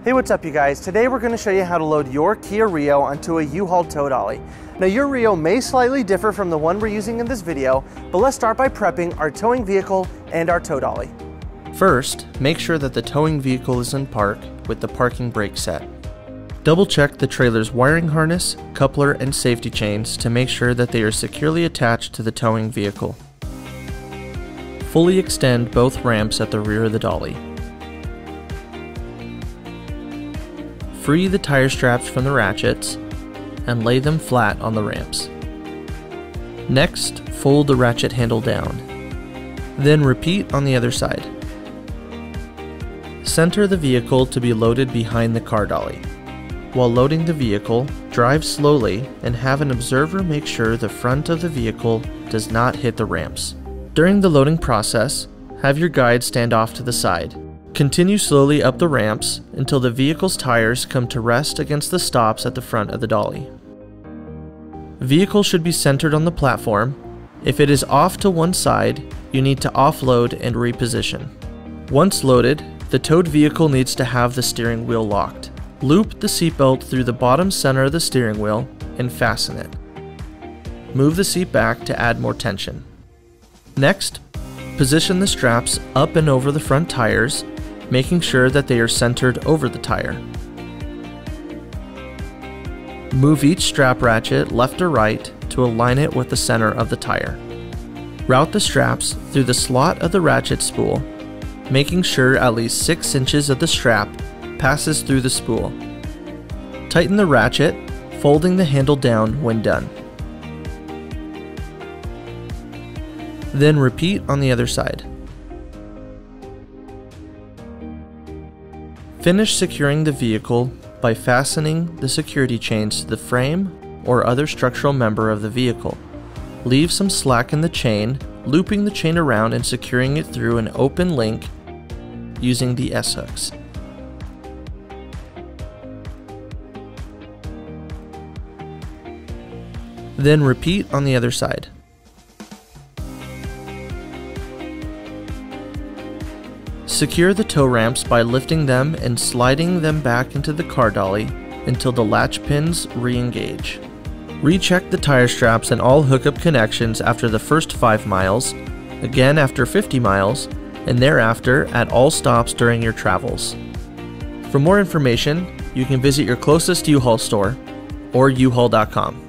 Hey, what's up you guys? Today we're going to show you how to load your Kia Rio onto a U-Haul Tow Dolly. Now your Rio may slightly differ from the one we're using in this video, but let's start by prepping our towing vehicle and our tow dolly. First, make sure that the towing vehicle is in park with the parking brake set. Double check the trailer's wiring harness, coupler, and safety chains to make sure that they are securely attached to the towing vehicle. Fully extend both ramps at the rear of the dolly. Free the tire straps from the ratchets and lay them flat on the ramps. Next, fold the ratchet handle down. Then repeat on the other side. Center the vehicle to be loaded behind the car dolly. While loading the vehicle, drive slowly and have an observer make sure the front of the vehicle does not hit the ramps. During the loading process, have your guide stand off to the side. Continue slowly up the ramps until the vehicle's tires come to rest against the stops at the front of the dolly. Vehicle should be centered on the platform. If it is off to one side, you need to offload and reposition. Once loaded, the towed vehicle needs to have the steering wheel locked. Loop the seatbelt through the bottom center of the steering wheel and fasten it. Move the seat back to add more tension. Next, position the straps up and over the front tires, making sure that they are centered over the tire. Move each strap ratchet left or right to align it with the center of the tire. Route the straps through the slot of the ratchet spool, making sure at least 6 inches of the strap passes through the spool. Tighten the ratchet, folding the handle down when done. Then repeat on the other side. Finish securing the vehicle by fastening the security chains to the frame or other structural member of the vehicle. Leave some slack in the chain, looping the chain around and securing it through an open link using the S-hooks. Then repeat on the other side. Secure the tow ramps by lifting them and sliding them back into the car dolly until the latch pins re-engage. Recheck the tire straps and all hookup connections after the first 5 miles, again after 50 miles, and thereafter at all stops during your travels. For more information, you can visit your closest U-Haul store or uhaul.com.